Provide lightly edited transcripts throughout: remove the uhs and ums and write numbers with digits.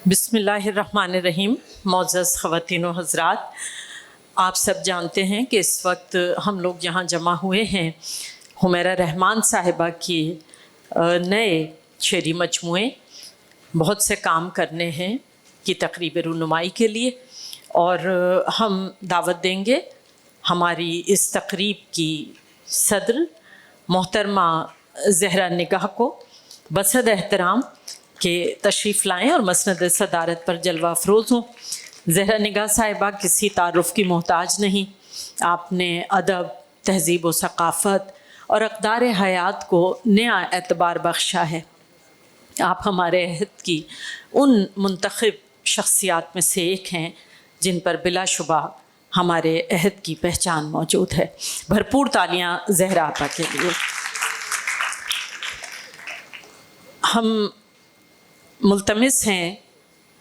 بسم اللہ الرحمن الرحیم۔ معزز خواتین و حضرات، آپ سب جانتے ہیں کہ اس وقت ہم لوگ یہاں جمع ہوئے ہیں حمیرہ رحمان صاحبہ کی نئے شعری مجموعے بہت سے کام کرنے ہیں کی تقریب رونمائی کے لیے، اور ہم دعوت دیں گے ہماری اس تقریب کی صدر محترمہ زہرا نگاہ کو بصد احترام کہ تشریف لائیں اور مسند صدارت پر جلوہ افروز ہوں۔ زہرا نگاہ صاحبہ کسی تعارف کی محتاج نہیں، آپ نے ادب، تہذیب و ثقافت اور اقدار حیات کو نیا اعتبار بخشا ہے۔ آپ ہمارے عہد کی ان منتخب شخصیات میں سے ایک ہیں جن پر بلا شبہ ہمارے عہد کی پہچان موجود ہے۔ بھرپور تالیاں زہرا آپا کے لیے۔ ہم ملتمس ہیں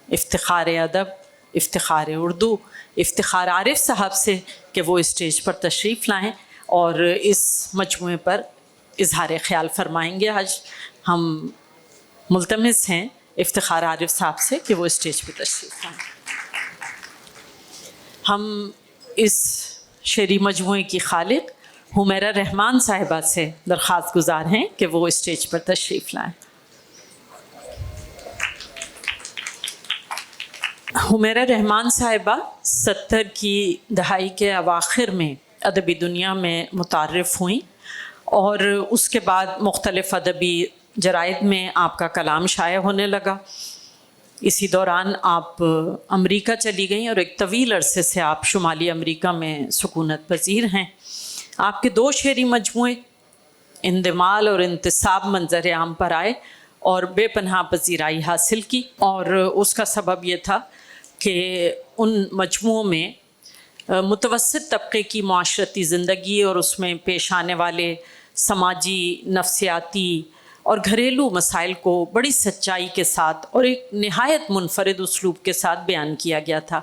افتخار ادب، افتخار اردو، افتخار عارف صاحب سے کہ وہ اسٹیج پر تشریف لائیں اور اس مجموعے پر اظہار خیال فرمائیں گے۔ آج ہم ملتمس ہیں افتخار عارف صاحب سے کہ وہ اسٹیج پہ تشریف لائیں۔ ہم اس شعری مجموعے کی خالق حمیرہ رحمان صاحبہ سے درخواست گزار ہیں کہ وہ اسٹیج پر تشریف لائیں۔ حمیرہ رحمان صاحبہ 70 کی دہائی کے اواخر میں ادبی دنیا میں متعارف ہوئیں اور اس کے بعد مختلف ادبی جرائد میں آپ کا کلام شائع ہونے لگا۔ اسی دوران آپ امریکہ چلی گئیں اور ایک طویل عرصے سے آپ شمالی امریکہ میں سکونت پذیر ہیں۔ آپ کے 2 شعری مجموعے اندمال اور انتصاب منظر عام پر آئے اور بے پناہ پذیرائی حاصل کی، اور اس کا سبب یہ تھا کہ ان مجموعوں میں متوسط طبقے کی معاشرتی زندگی اور اس میں پیش آنے والے سماجی، نفسیاتی اور گھریلو مسائل کو بڑی سچائی کے ساتھ اور ایک نہایت منفرد اسلوب کے ساتھ بیان کیا گیا تھا۔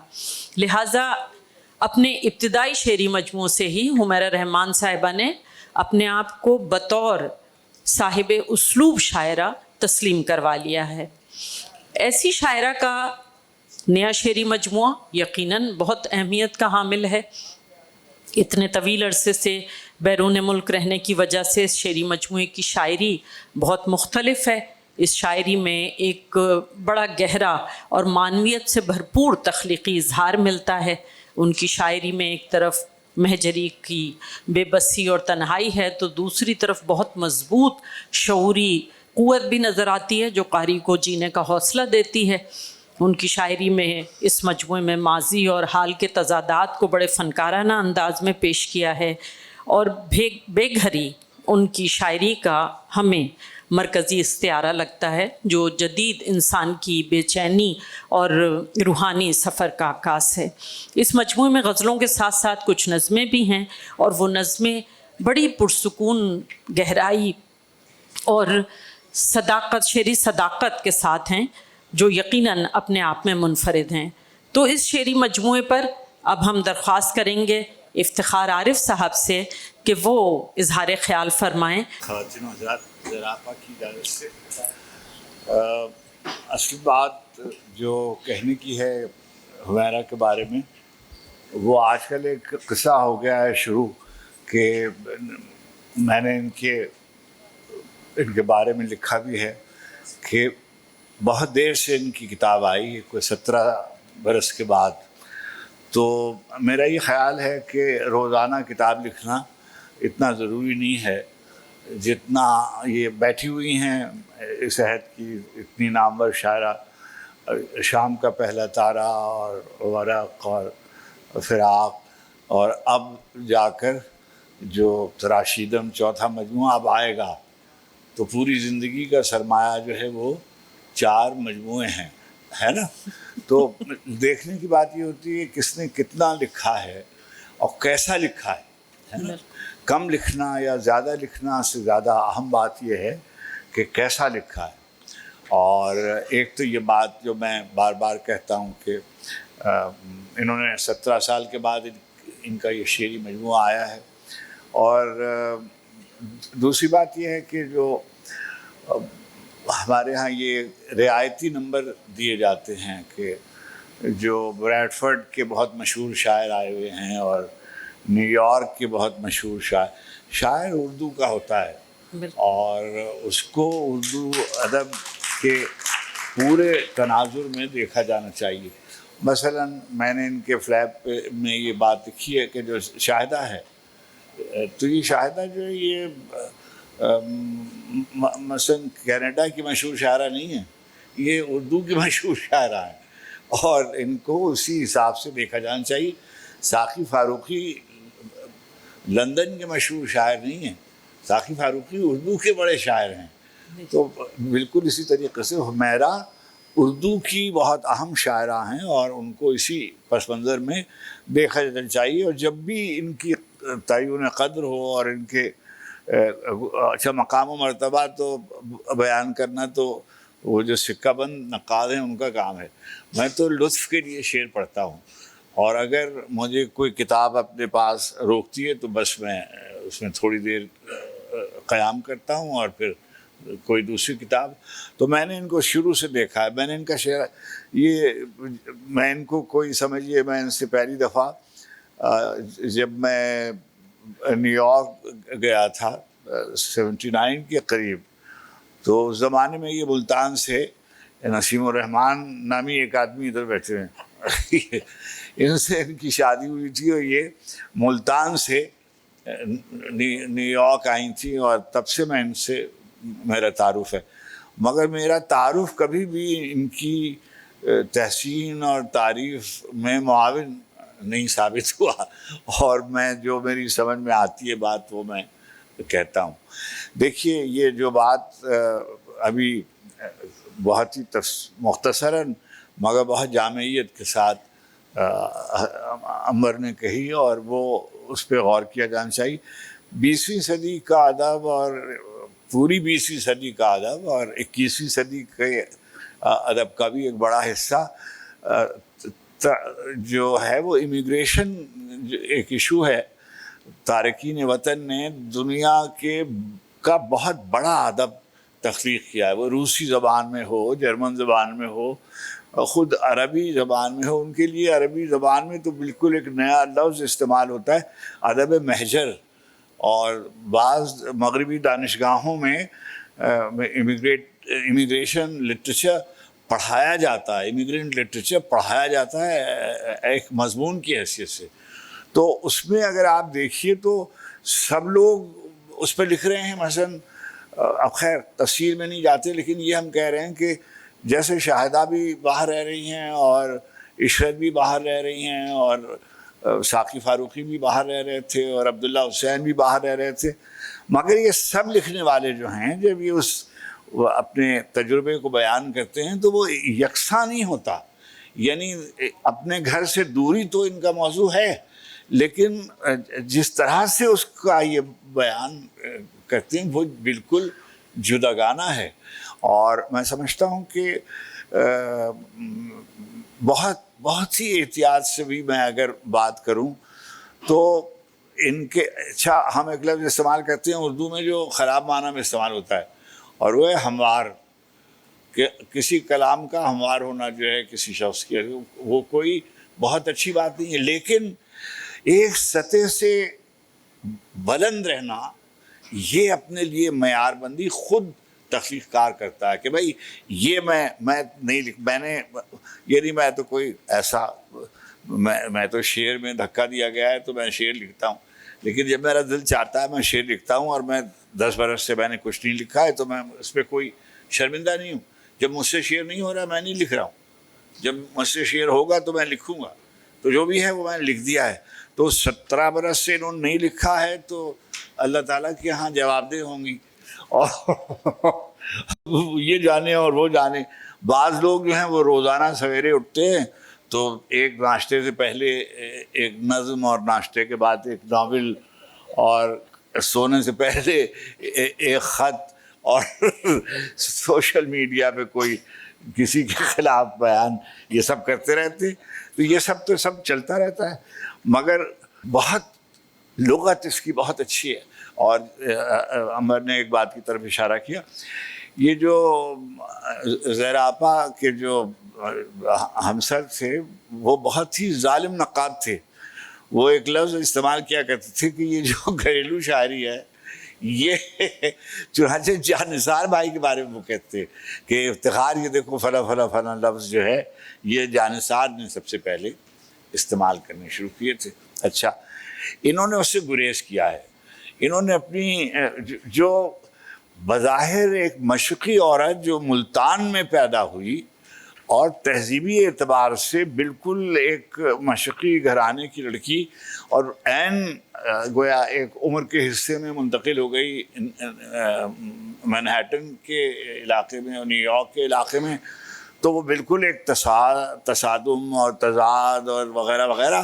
لہٰذا اپنے ابتدائی شعری مجموعوں سے ہی حمیرہ رحمان صاحبہ نے اپنے آپ کو بطور صاحب اسلوب شاعرہ تسلیم کروا لیا ہے۔ ایسی شاعرہ کا نیا شعری مجموعہ یقیناً بہت اہمیت کا حامل ہے۔ اتنے طویل عرصے سے بیرون ملک رہنے کی وجہ سے اس شعری مجموعے کی شاعری بہت مختلف ہے۔ اس شاعری میں ایک بڑا گہرا اور معنویت سے بھرپور تخلیقی اظہار ملتا ہے۔ ان کی شاعری میں ایک طرف مہجری کی بے بسی اور تنہائی ہے تو دوسری طرف بہت مضبوط شعوری قوت بھی نظر آتی ہے جو قاری کو جینے کا حوصلہ دیتی ہے۔ ان کی شاعری میں اس مجموعے میں ماضی اور حال کے تضادات کو بڑے فنکارانہ انداز میں پیش کیا ہے، اور بے گھری ان کی شاعری کا ہمیں مرکزی استعارہ لگتا ہے جو جدید انسان کی بے چینی اور روحانی سفر کا عکاس ہے۔ اس مجموعے میں غزلوں کے ساتھ ساتھ کچھ نظمیں بھی ہیں، اور وہ نظمیں بڑی پرسکون گہرائی اور صداقت، شعری صداقت کے ساتھ ہیں جو یقیناً اپنے آپ میں منفرد ہیں۔ تو اس شعری مجموعے پر اب ہم درخواست کریں گے افتخار عارف صاحب سے کہ وہ اظہار خیال فرمائیں۔ خواتین و حضرات، زراپا کی اجازت سے اصل بات جو کہنے کی ہے حمیرہ کے بارے میں، وہ آج کل ایک قصہ ہو گیا ہے شروع کہ میں نے ان کے بارے میں لکھا بھی ہے کہ بہت دیر سے ان کی کتاب آئی ہے، کوئی 17 برس کے بعد۔ تو میرا یہ خیال ہے کہ روزانہ کتاب لکھنا اتنا ضروری نہیں ہے جتنا یہ بیٹھی ہوئی ہیں اس عہد کی اتنی نامور شاعرہ، شام کا پہلا تارا اور ورق اور فراق، اور اب جا کر جو تراشیدم چوتھا مجموعہ اب آئے گا، تو پوری زندگی کا سرمایہ جو ہے وہ 4 مجموعے ہیں، ہے نا؟ تو دیکھنے کی بات یہ ہوتی ہے کس نے کتنا لکھا ہے اور کیسا لکھا ہے نا؟ کم لکھنا یا زیادہ لکھنا سے زیادہ اہم بات یہ ہے کہ کیسا لکھا ہے۔ اور ایک تو یہ بات جو میں بار بار کہتا ہوں کہ انہوں نے 17 سال کے بعد ان کا یہ شعری مجموعہ آیا ہے، اور دوسری بات یہ ہے کہ جو ہمارے ہاں یہ رعایتی نمبر دیے جاتے ہیں کہ جو بریڈفرڈ کے بہت مشہور شاعر آئے ہوئے ہیں اور نیو یارک کے بہت مشہور شاعر اردو کا ہوتا ہے، اور اس کو اردو ادب کے پورے تناظر میں دیکھا جانا چاہیے. مثلا میں نے ان کے فلیپ میں یہ بات لکھی ہے کہ جو شاہدہ ہے، تو یہ شاہدہ جو ہے یہ مثلا کینیڈا کی مشہور شاعرہ نہیں ہے، یہ اردو کی مشہور شاعرہ ہیں، اور ان کو اسی حساب سے دیکھا جانا چاہیے. ساقی فاروقی لندن کے مشہور شاعر نہیں ہیں، ساقی فاروقی اردو کے بڑے شاعر ہیں. تو بالکل اسی طریقے سے حمیرہ اردو کی بہت اہم شاعرہ ہیں، اور ان کو اسی پس منظر میں دیکھا جانا چاہیے. اور جب بھی ان کی تعین قدر ہو اور ان کے اچھا مقام و مرتبہ تو بیان کرنا تو وہ جو سکہ بند نقاد ہیں ان کا کام ہے. میں تو لطف کے لیے شعر پڑھتا ہوں، اور اگر مجھے کوئی کتاب اپنے پاس روکتی ہے تو بس میں اس میں تھوڑی دیر قیام کرتا ہوں اور پھر کوئی دوسری کتاب. تو میں نے ان کو شروع سے دیکھا ہے. میں نے ان کا شعر میں ان کو کوئی سمجھیے میں ان سے پہلی دفعہ جب میں نیو یارک گیا تھا 79 کے قریب، تو اس زمانے میں یہ ملتان سے نسیم الرحمان نامی ایک آدمی ادھر بیٹھے ہیں ان سے ان کی شادی ہوئی تھی، اور یہ ملتان سے نیو یارک آئی تھیں، اور تب سے میں ان سے میرا تعارف ہے. مگر میرا تعارف کبھی بھی ان کی تحسین اور تعریف میں معاون نہیں ثابت ہوا، اور میں جو میری سمجھ میں آتی ہے بات وہ میں کہتا ہوں. دیکھیے یہ جو بات ابھی بہت ہی مختصراً مگر بہت جامعیت کے ساتھ عمر نے کہی، اور وہ اس پہ غور کیا جانا چاہیے. 20ویں صدی کا ادب اور پوری 20ویں صدی کا ادب اور 21ویں صدی کے ادب کا بھی ایک بڑا حصہ جو ہے وہ امیگریشن ایک ایشو ہے. تارکین وطن نے دنیا کا بہت بڑا ادب تخلیق کیا ہے، وہ روسی زبان میں ہو، جرمن زبان میں ہو، خود عربی زبان میں ہو. ان کے لیے عربی زبان میں تو بالکل ایک نیا لفظ استعمال ہوتا ہے، ادب محجر. اور بعض مغربی دانشگاہوں میں امیگریشن لٹریچر پڑھایا جاتا ہے، امیگرینٹ لٹریچر پڑھایا جاتا ہے ایک مضمون کی حیثیت سے. تو اس میں اگر آپ دیکھیے تو سب لوگ اس پہ لکھ رہے ہیں. مثلاً اب خیر تفصیل میں نہیں جاتے، لیکن یہ ہم کہہ رہے ہیں کہ جیسے شاہدہ بھی باہر رہ رہی ہیں، اور عشرت بھی باہر رہ رہی ہیں، اور ساقی فاروقی بھی باہر رہ رہے تھے، اور عبداللہ حسین بھی باہر رہ رہے تھے. مگر یہ سب لکھنے والے جو ہیں جب یہ وہ اپنے تجربے کو بیان کرتے ہیں تو وہ یکساں نہیں ہوتا. یعنی اپنے گھر سے دوری تو ان کا موضوع ہے، لیکن جس طرح سے اس کا یہ بیان کرتے ہیں وہ بالکل جداگانہ ہے. اور میں سمجھتا ہوں کہ بہت سی احتیاط سے بھی میں اگر بات کروں تو ان کے اچھا ہم ایک لفظ استعمال کرتے ہیں اردو میں جو خراب معنی میں استعمال ہوتا ہے، اور وہ ہے ہموار. کہ کسی کلام کا ہموار ہونا جو ہے کسی شخص کی، وہ کوئی بہت اچھی بات نہیں ہے، لیکن ایک سطح سے بلند رہنا یہ اپنے لیے معیار بندی خود تخلیق کار کرتا ہے کہ بھائی یہ میں نہیں میں نے یعنی میں تو کوئی ایسا میں تو شعر میں دھکا دیا گیا ہے تو میں شعر لکھتا ہوں، لیکن جب میرا دل چاہتا ہے میں شعر لکھتا ہوں، اور میں 10 برس سے میں نے کچھ نہیں لکھا ہے تو میں اس پہ کوئی شرمندہ نہیں ہوں. جب مجھ سے شعر نہیں ہو رہا میں نہیں لکھ رہا ہوں، جب مجھ سے شعر ہوگا تو میں لکھوں گا. تو جو بھی ہے وہ میں نے لکھ دیا ہے. تو 17 برس سے انہوں نے نہیں لکھا ہے تو اللہ تعالیٰ کے ہاں جواب دہ ہوں گی، اور یہ جانے اور وہ جانے. بعض لوگ جو ہیں وہ روزانہ سویرے اٹھتے ہیں تو ایک ناشتے سے پہلے ایک نظم، اور ناشتے کے بعد ایک ناول، اور سونے سے پہلے ایک خط، اور سوشل میڈیا پہ کوئی کسی کے خلاف بیان، یہ سب کرتے رہتے. تو یہ سب تو سب چلتا رہتا ہے، مگر بہت لغت اس کی بہت اچھی ہے. اور عمر نے ایک بات کی طرف اشارہ کیا یہ جو زیراپا کے جو ہمسر تھے وہ بہت ہی ظالم نقاد تھے. وہ ایک لفظ استعمال کیا کرتے تھے کہ یہ جو گھریلو شاعری ہے یہ چنانچہ جہاں نثار بھائی کے بارے میں وہ کہتے ہیں کہ افتخار یہ دیکھو فلاں فلاں فلاں لفظ جو ہے یہ جہاں نثار نے سب سے پہلے استعمال کرنے شروع کیے تھے. اچھا انہوں نے اس سے گریز کیا ہے. انہوں نے اپنی جو بظاہر ایک مشرقی عورت جو ملتان میں پیدا ہوئی اور تہذیبی اعتبار سے بالکل ایک مشرقی گھرانے کی لڑکی اور عین گویا ایک عمر کے حصے میں منتقل ہو گئی منہیٹن کے علاقے میں اور نیو یارک کے علاقے میں, تو وہ بالکل ایک تصادم اور تضاد اور وغیرہ وغیرہ.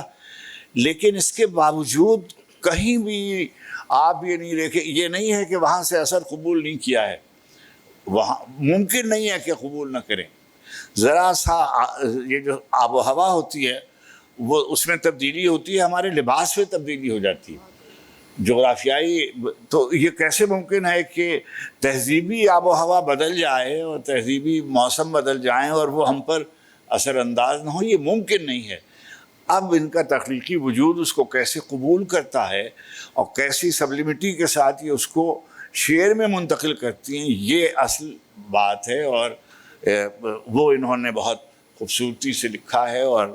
لیکن اس کے باوجود کہیں بھی آپ یہ نہیں ہے کہ وہاں سے اثر قبول نہیں کیا ہے, وہاں ممکن نہیں ہے کہ قبول نہ کریں. ذرا سا یہ جو آب و ہوا ہوتی ہے وہ اس میں تبدیلی ہوتی ہے, ہمارے لباس میں تبدیلی ہو جاتی ہے جغرافیائی. تو یہ کیسے ممکن ہے کہ تہذیبی آب و ہوا بدل جائے اور تہذیبی موسم بدل جائیں اور وہ ہم پر اثر انداز نہ ہو؟ یہ ممکن نہیں ہے. اب ان کا تخلیقی وجود اس کو کیسے قبول کرتا ہے اور کیسی سبلیمٹی کے ساتھ یہ اس کو شعر میں منتقل کرتی ہیں, یہ اصل بات ہے. اور وہ انہوں نے بہت خوبصورتی سے لکھا ہے اور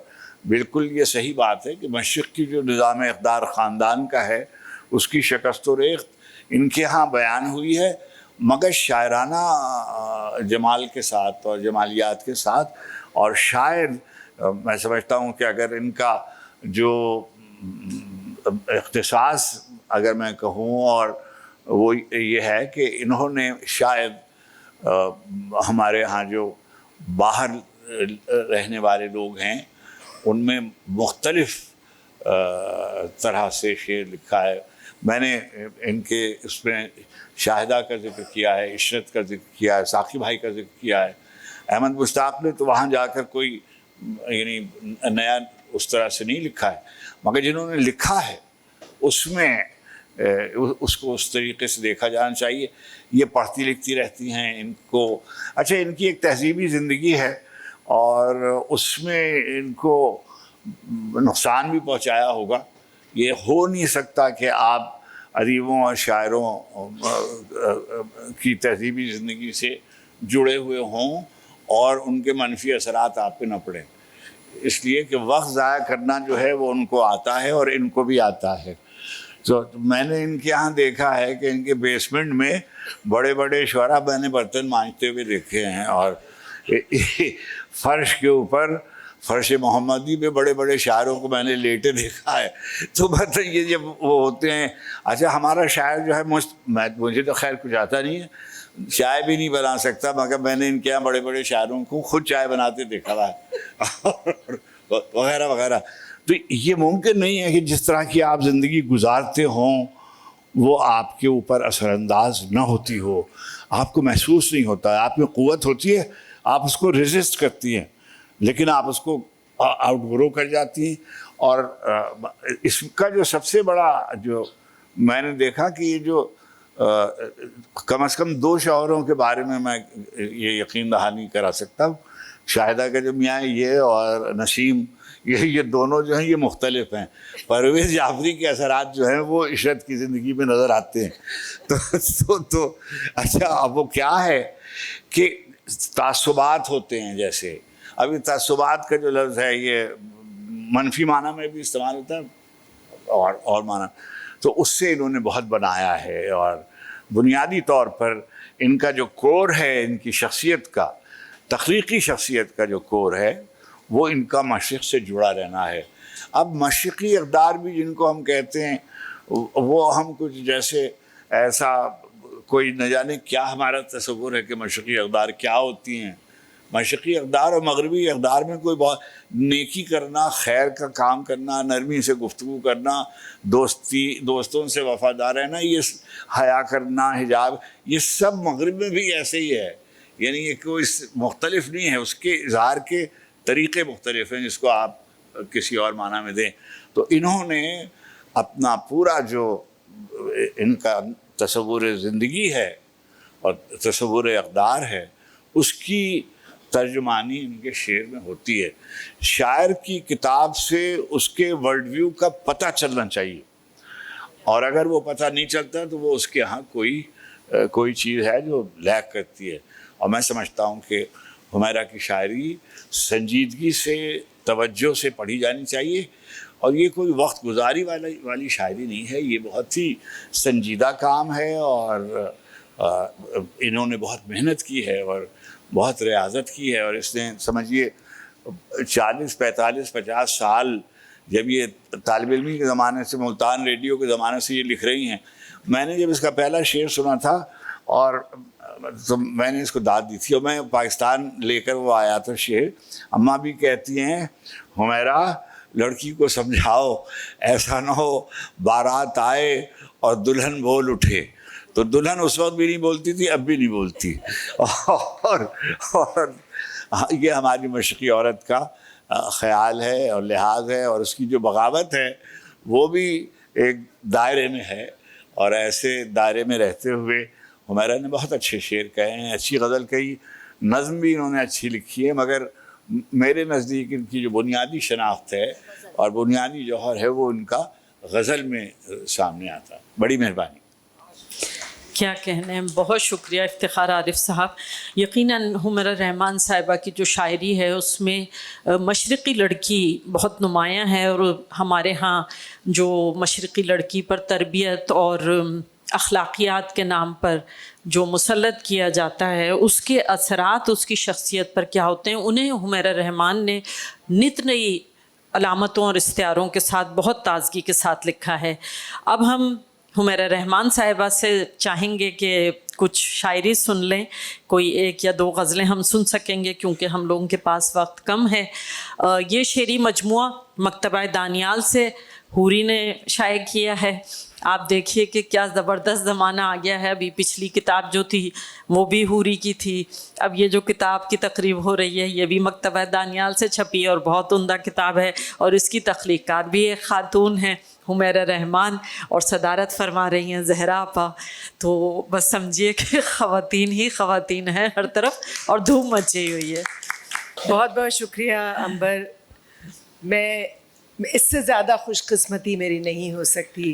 بالکل یہ صحیح بات ہے کہ مشرق کی جو نظام اقدار خاندان کا ہے اس کی شکست و ریخت ان کے ہاں بیان ہوئی ہے, مگر شاعرانہ جمال کے ساتھ اور جمالیات کے ساتھ. اور شاید میں سمجھتا ہوں کہ اگر ان کا جو اختصاص اگر میں کہوں اور وہ یہ ہے کہ انہوں نے شاید ہمارے ہاں جو باہر رہنے والے لوگ ہیں ان میں مختلف طرح سے شعر لکھا ہے. میں نے ان کے اس میں شاہدہ کا ذکر کیا ہے, عشرت کا ذکر کیا ہے, ساقی بھائی کا ذکر کیا ہے. احمد مشتاق نے تو وہاں جا کر کوئی یعنی نیا اس طرح سے نہیں لکھا ہے, مگر جنہوں نے لکھا ہے اس میں اس کو اس طریقے سے دیکھا جانا چاہیے. یہ پڑھتی لکھتی رہتی ہیں, ان کو اچھا ان کی ایک تہذیبی زندگی ہے اور اس میں ان کو نقصان بھی پہنچایا ہوگا. یہ ہو نہیں سکتا کہ آپ ادیبوں اور شاعروں کی تہذیبی زندگی سے جڑے ہوئے ہوں اور ان کے منفی اثرات آپ پہ نہ پڑیں, اس لیے کہ وقت ضائع کرنا جو ہے وہ ان کو آتا ہے اور ان کو بھی آتا ہے. تو میں نے ان کے یہاں دیکھا ہے کہ ان کے بیسمنٹ میں بڑے بڑے شعراء میں نے برتن مانجتے ہوئے دیکھے ہیں, اور فرش کے اوپر فرش محمدی پہ بڑے بڑے شاعروں کو میں نے لیٹے دیکھا ہے. تو مطلب یہ جب وہ ہوتے ہیں, اچھا ہمارا شاعر جو ہے مجھے تو خیر کچھ آتا نہیں ہے, چائے بھی نہیں بنا سکتا, مگر میں نے ان کے یہاں بڑے بڑے شاعروں کو خود چائے بناتے دیکھا ہوا ہے وغیرہ وغیرہ. تو یہ ممکن نہیں ہے کہ جس طرح کی آپ زندگی گزارتے ہوں وہ آپ کے اوپر اثر انداز نہ ہوتی ہو, آپ کو محسوس نہیں ہوتا ہے. آپ میں قوت ہوتی ہے, آپ اس کو ریزسٹ کرتی ہیں, لیکن آپ اس کو آؤٹ گرو کر جاتی ہیں. اور اس کا جو سب سے بڑا جو میں نے دیکھا کہ یہ جو کم از کم 2 شاعروں کے بارے میں یہ یقین دہانی کرا سکتا ہوں. شاہدہ کا جو میاں یہ اور نسیم یہ دونوں جو ہیں یہ مختلف ہیں. پرویز جعفری کے اثرات جو ہیں وہ عشرت کی زندگی میں نظر آتے ہیں. تو اچھا اب وہ کیا ہے کہ تعصبات ہوتے ہیں. جیسے ابھی تعصبات کا جو لفظ ہے یہ منفی معنی میں بھی استعمال ہوتا ہے اور معنی, تو اس سے انہوں نے بہت بنایا ہے. اور بنیادی طور پر ان کا جو کور ہے, ان کی شخصیت کا, تخلیقی شخصیت کا جو کور ہے وہ ان کا مشرق سے جڑا رہنا ہے. اب مشرقی اقدار بھی جن کو ہم کہتے ہیں وہ ہم کچھ جیسے ایسا کوئی نہ جانے کیا ہمارا تصور ہے کہ مشرقی اقدار کیا ہوتی ہیں. مشرقی اقدار اور مغربی اقدار میں کوئی بہت نیکی کرنا, خیر کا کام کرنا, نرمی سے گفتگو کرنا, دوستوں سے وفادار رہنا, یہ حیا کرنا, حجاب, یہ سب مغرب میں بھی ایسے ہی ہے. یعنی یہ کوئی مختلف نہیں ہے, اس کے اظہار کے طریقے مختلف ہیں جس کو آپ کسی اور معنی میں دیں. تو انہوں نے اپنا پورا جو ان کا تصور زندگی ہے اور تصور اقدار ہے، اس کی ترجمانی ان کے شعر میں ہوتی ہے۔ شاعر کی کتاب سے اس کے ورلڈ ویو کا پتہ چلنا چاہیے، اور اگر وہ پتہ نہیں چلتا تو وہ اس کے ہاں کوئی چیز ہے جو لیک کرتی ہے۔ اور میں سمجھتا ہوں کہ حمیرہ کی شاعری سنجیدگی سے، توجہ سے پڑھی جانی چاہیے، اور یہ کوئی وقت گزاری والی شاعری نہیں ہے، یہ بہت ہی سنجیدہ کام ہے، اور انہوں نے بہت محنت کی ہے اور بہت ریاضت کی ہے، اور اس نے سمجھیے 40 45 50 سال جب یہ طالب علمی کے زمانے سے، ملتان ریڈیو کے زمانے سے یہ لکھ رہی ہیں۔ میں نے جب اس کا پہلا شعر سنا تھا اور تو میں نے اس کو داد دی تھی، اور میں پاکستان لے کر وہ آیا تھا شعر۔ اماں بھی کہتی ہیں حمیرہ لڑکی کو سمجھاؤ ایسا نہ ہو بارات آئے اور دلہن بول اٹھے۔ تو دلہن اس وقت بھی نہیں بولتی تھی، اب بھی نہیں بولتی، اور یہ ہماری مشرقی عورت کا خیال ہے اور لحاظ ہے، اور اس کی جو بغاوت ہے وہ بھی ایک دائرے میں ہے، اور ایسے دائرے میں رہتے ہوئے حمیرہ نے بہت اچھے شعر کہے ہیں، اچھی غزل کہی، نظم بھی انہوں نے اچھی لکھی ہے، مگر میرے نزدیک ان کی جو بنیادی شناخت ہے اور بنیادی جوہر ہے وہ ان کا غزل میں سامنے آتا ہے۔ بڑی مہربانی۔ کیا کہنے ہیں، بہت شکریہ افتخار عارف صاحب۔ یقیناً حمیرہ رحمان صاحبہ کی جو شاعری ہے اس میں مشرقی لڑکی بہت نمایاں ہے، اور ہمارے ہاں جو مشرقی لڑکی پر تربیت اور اخلاقیات کے نام پر جو مسلط کیا جاتا ہے، اس کے اثرات اس کی شخصیت پر کیا ہوتے ہیں، انہیں حمیرہ رحمان نے نت نئی علامتوں اور استعاروں کے ساتھ بہت تازگی کے ساتھ لکھا ہے۔ اب ہم حمیرہ رحمان صاحبہ سے چاہیں گے کہ کچھ شاعری سن لیں، کوئی 1 یا 2 غزلیں ہم سن سکیں گے کیونکہ ہم لوگوں کے پاس وقت کم ہے۔ یہ شعری مجموعہ مکتبہ دانیال سے حوری نے شائع کیا ہے۔ آپ دیکھیے کہ کیا زبردست زمانہ آ گیا ہے، ابھی پچھلی کتاب جو تھی وہ بھی حوری کی تھی، اب یہ جو کتاب کی تقریب ہو رہی ہے یہ بھی مکتبہ دانیال سے چھپی ہے، اور بہت عمدہ کتاب ہے، اور اس کی تخلیقات بھی ایک خاتون ہیں حمیرہ رحمان، اور صدارت فرما رہی ہیں زہرا آپا۔ تو بس سمجھیے کہ خواتین ہی خواتین ہیں ہر طرف، اور دھوم مچی ہوئی ہے۔ بہت بہت شکریہ عنبر۔ میں اس سے زیادہ خوش قسمتی میری نہیں ہو سکتی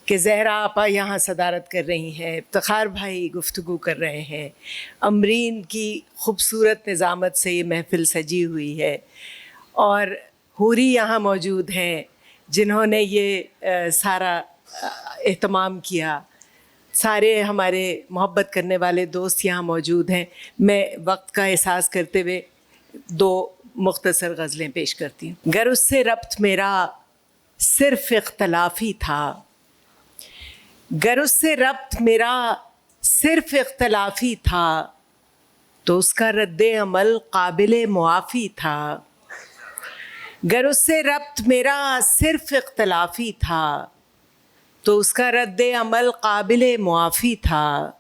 کہ زہرا آپا یہاں صدارت کر رہی ہیں، افتخار بھائی گفتگو کر رہے ہیں، امرین کی خوبصورت نظامت سے یہ محفل سجی ہوئی ہے، اور حوری یہاں موجود ہیں جنہوں نے یہ سارا اہتمام کیا، سارے ہمارے محبت کرنے والے دوست یہاں موجود ہیں۔ میں وقت کا احساس کرتے ہوئے 2 مختصر غزلیں پیش کرتی ہوں۔ گر اس سے ربط میرا صرف اختلافی تھا، گر اس سے ربط میرا صرف اختلافی تھا، تو اس کا رد عمل قابل معافی تھا۔ گر اس سے ربط میرا صرف اختلافی تھا، تو اس کا رد عمل قابل معافی تھا۔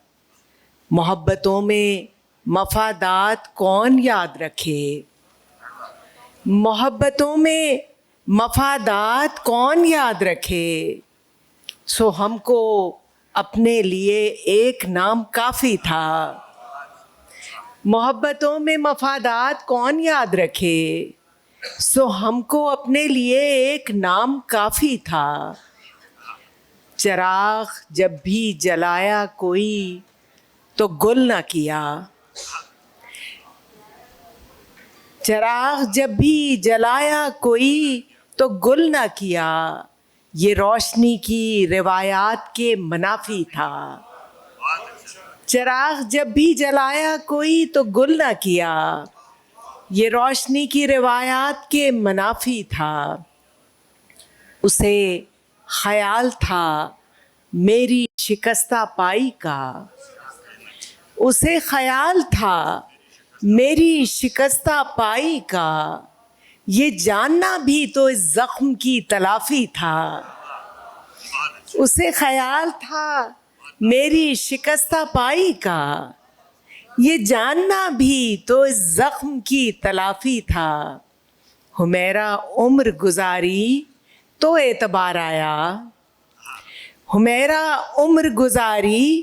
محبتوں میں مفادات کون یاد رکھے، محبتوں میں مفادات کون یاد رکھے، سو ہم کو اپنے لیے ایک نام کافی تھا۔ محبتوں میں مفادات کون یاد رکھے، سو ہم کو اپنے لیے ایک نام کافی تھا۔ چراغ جب بھی جلایا کوئی تو گل نہ کیا، چراغ جب بھی جلایا کوئی تو گل نہ کیا، یہ روشنی کی روایات کے منافی تھا۔ چراغ جب بھی جلایا کوئی تو گل نہ کیا، یہ روشنی کی روایات کے منافی تھا۔ اسے خیال تھا میری شکستہ پائی کا، اسے خیال تھا میری شکستہ پائی کا، یہ جاننا بھی تو اس زخم کی تلافی تھا۔ اسے خیال تھا میری شکستہ پائی کا، یہ جاننا بھی تو اس زخم کی تلافی تھا۔ حمیرہ عمر گزاری تو اعتبار آیا، حمیرہ عمر گزاری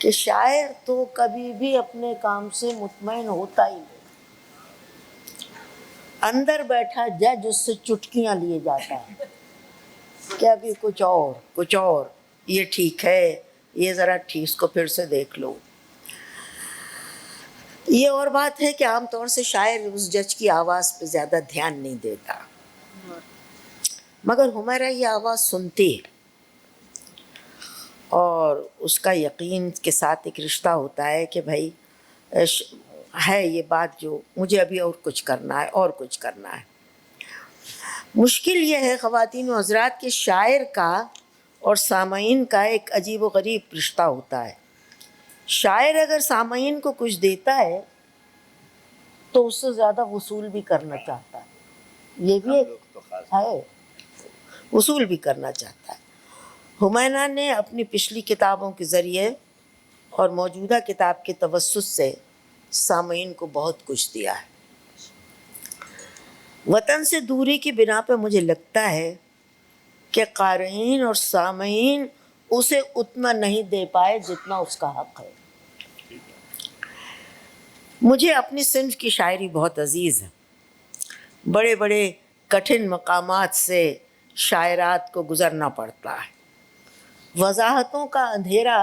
کہ شاعر تو کبھی بھی اپنے کام سے مطمئن ہوتا ہی نہیں. اندر بیٹھا جج اس سے چٹکیاں لیے جاتا ہے کہ ابھی کچھ اور, یہ ٹھیک ہے, یہ ذرا ٹھیک, اس کو پھر سے دیکھ لو. یہ اور بات ہے کہ عام طور سے شاعر اس جج کی آواز پہ زیادہ دھیان نہیں دیتا, مگر حمیرہ یہ آواز سنتی ہے اور اس کا یقین کے ساتھ ایک رشتہ ہوتا ہے کہ بھائی ہے یہ بات جو مجھے ابھی اور کچھ کرنا ہے. مشکل یہ ہے خواتین و حضرات کہ شاعر کا اور سامعین کا ایک عجیب و غریب رشتہ ہوتا ہے. شاعر اگر سامعین کو کچھ دیتا ہے تو اس سے زیادہ وصول بھی کرنا چاہتا ہے, یہ بھی ایک ہے, وصول بھی کرنا چاہتا ہے. حمیرہ نے اپنی پچھلی کتابوں کے ذریعے اور موجودہ کتاب کے توسط سے سامعین کو بہت کچھ دیا ہے. وطن سے دوری کی بنا پہ مجھے لگتا ہے کہ قارئین اور سامعین اسے اتنا نہیں دے پائے جتنا اس کا حق ہے. مجھے اپنی صنف کی شاعری بہت عزیز ہے. بڑے بڑے کٹھن مقامات سے شاعرات کو گزرنا پڑتا ہے. وضاحتوں کا اندھیرا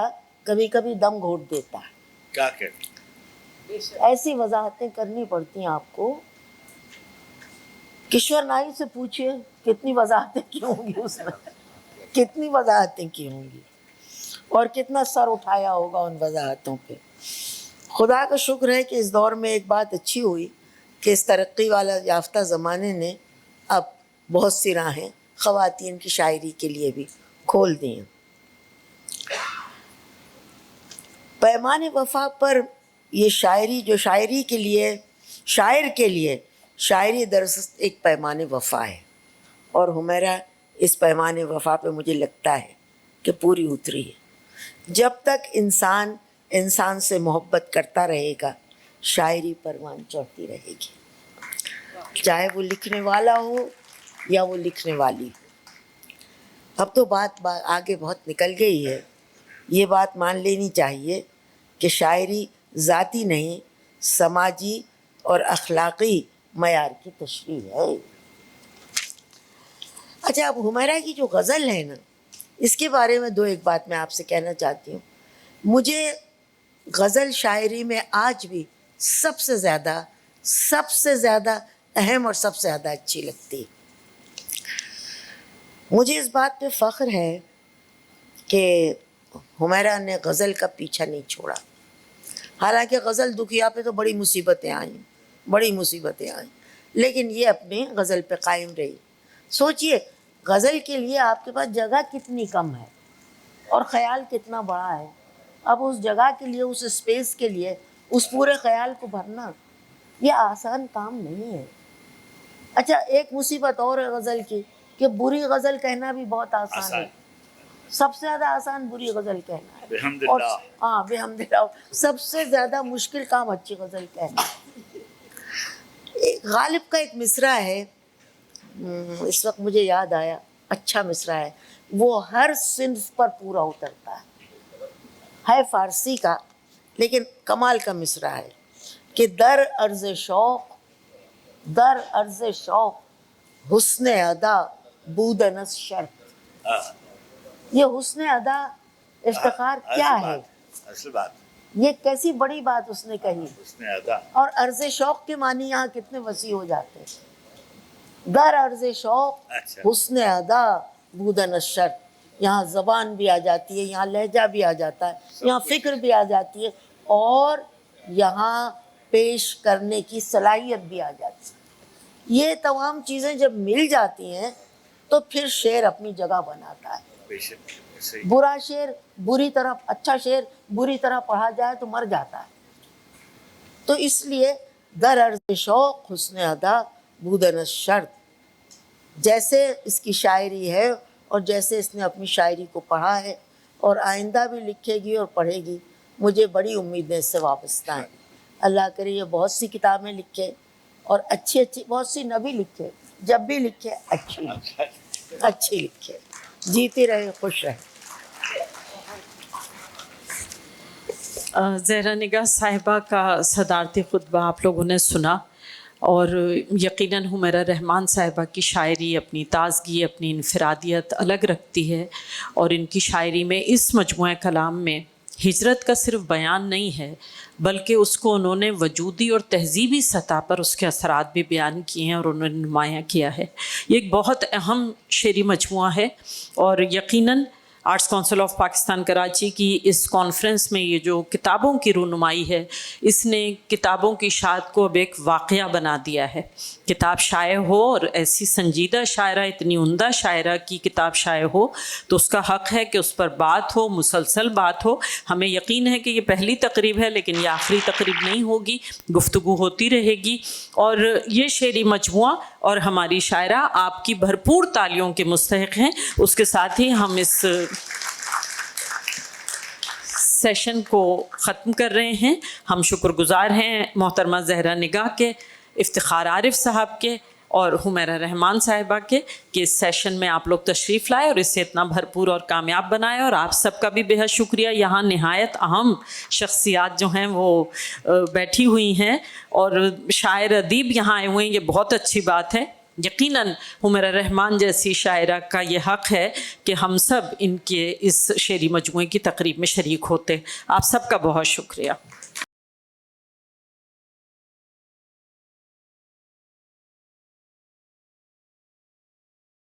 کبھی کبھی دم گھوٹ دیتا ہے. کیا کہتے ایسی وضاحتیں کرنی پڑتی ہیں آپ کو. کشور نائی سے پوچھئے کتنی وضاحتیں کی ہوں گی اس میں, کتنی وضاحتیں کی ہوں گی اور کتنا سر اٹھایا ہوگا ان وضاحتوں پہ. خدا کا شکر ہے کہ اس دور میں ایک بات اچھی ہوئی کہ اس ترقی والا یافتہ زمانے نے اب بہت سی راہیں خواتین کی شاعری کے لیے بھی کھول دی ہیں. پیمان وفا پر یہ شاعری جو شاعر کے لیے شاعری دراصل ایک پیمان وفا ہے, اور حمیرہ اس پیمان وفا پہ مجھے لگتا ہے کہ پوری اتری ہے. جب تک انسان سے محبت کرتا رہے گا شاعری پروان چڑھتی رہے گی, چاہے وہ لکھنے والا ہو یا وہ لکھنے والی ہو. اب تو بات آگے بہت نکل گئی ہے. یہ بات مان لینی چاہیے کہ شاعری ذاتی نہیں, سماجی اور اخلاقی معیار کی تشریح ہے. اچھا, اب حمیرہ کی جو غزل ہے نا, اس کے بارے میں ایک بات میں آپ سے کہنا چاہتی ہوں. مجھے غزل شاعری میں آج بھی سب سے زیادہ اہم اور سب سے زیادہ اچھی لگتی ہے. مجھے اس بات پہ فخر ہے کہ حمیرہ نے غزل کا پیچھا نہیں چھوڑا. حالانکہ غزل دکھیا پہ تو بڑی مصیبتیں آئیں, لیکن یہ اپنی غزل پہ قائم رہی. سوچئے غزل کے لیے آپ کے پاس جگہ کتنی کم ہے اور خیال کتنا بڑا ہے. اب اس جگہ کے لیے, اس اسپیس کے لیے, اس پورے خیال کو بھرنا یہ آسان کام نہیں ہے. اچھا, ایک مصیبت اور ہے غزل کی کہ بری غزل کہنا بھی بہت آسان ہے. سب سے زیادہ آسان بری غزل کہنا ہے, اور بحمداللہ سب سے زیادہ مشکل کام اچھی غزل کہنا ہے. غالب کا ایک مصرع ہے, اس وقت مجھے یاد آیا, اچھا مصرع ہے, وہ ہر صنف پر پورا اترتا ہے فارسی کا, لیکن کمال کا مصرع ہے کہ در عرض شوق حسن ادا بودنس شرط. یہ حسن ادا افتخار کیا ہے, اصل بات یہ کیسی بڑی بات اس نے کہی. حسن ادا اور عرض شوق کے معنی یہاں کتنے وسیع ہو جاتے ہیں. در عرض شوق حسن ادا بودن الشرط, یہاں زبان بھی آ جاتی ہے, یہاں لہجہ بھی آ جاتا ہے, یہاں فکر بھی آ جاتی ہے, اور یہاں پیش کرنے کی صلاحیت بھی آ جاتی ہے. یہ تمام چیزیں جب مل جاتی ہیں تو پھر شعر اپنی جگہ بناتا ہے. برا شعر بری طرح, اچھا شعر بری طرح پڑھا جائے تو مر جاتا ہے. تو اس لیے در عرض شوق حسن ادا بودن الشرط, جیسے اس کی شاعری ہے اور جیسے اس نے اپنی شاعری کو پڑھا ہے اور آئندہ بھی لکھے گی اور پڑھے گی, مجھے بڑی امیدیں اس سے وابستہ ہیں. اللہ کرے یہ بہت سی کتابیں لکھے اور اچھی بہت سی نہ بھی لکھے, جب بھی لکھے اچھی لکھے. جیتی رہے, خوش رہے. زہرا نگاہ صاحبہ کا صدارتی خطبہ آپ لوگوں نے سنا، اور یقیناً حمیرہ رحمان صاحبہ کی شاعری اپنی تازگی، اپنی انفرادیت الگ رکھتی ہے، اور ان کی شاعری میں اس مجموعہ کلام میں ہجرت کا صرف بیان نہیں ہے، بلکہ اس کو انہوں نے وجودی اور تہذیبی سطح پر اس کے اثرات بھی بیان کیے ہیں اور انہوں نے نمایاں کیا ہے۔ یہ ایک بہت اہم شعری مجموعہ ہے، اور یقیناً arts council of Pakistan Karachi کی اس کانفرنس میں یہ جو کتابوں کی رونمائی ہے، اس نے کتابوں کی اشاعت کو اب ایک واقعہ بنا دیا ہے۔ کتاب شائع ہو، اور ایسی سنجیدہ شاعرہ، اتنی عمدہ شاعرہ کی کتاب شائع ہو تو اس کا حق ہے کہ اس پر بات ہو، مسلسل بات ہو۔ ہمیں یقین ہے کہ یہ پہلی تقریب ہے، لیکن یہ آخری تقریب نہیں ہوگی، گفتگو ہوتی رہے گی، اور یہ شعری مجموعہ اور ہماری شاعرہ آپ کی بھرپور تالیوں کے مستحق ہیں۔ اس کے ساتھ ہی ہم اس سیشن کو ختم کر رہے ہیں۔ ہم شکر گزار ہیں محترمہ زہرا نگاہ کے، افتخار عارف صاحب کے، اور حمیرہ رحمان صاحبہ کے، کہ اس سیشن میں آپ لوگ تشریف لائے اور اسے اتنا بھرپور اور کامیاب بنائے، اور آپ سب کا بھی بے حد شکریہ۔ یہاں نہایت اہم شخصیات جو ہیں وہ بیٹھی ہوئی ہیں، اور شاعر ادیب یہاں آئے ہوئے ہیں، یہ بہت اچھی بات ہے۔ یقیناً حمیرہ رحمان جیسی شاعرہ کا یہ حق ہے کہ ہم سب ان کے اس شعری مجموعے کی تقریب میں شریک ہوتے۔ آپ سب کا بہت شکریہ۔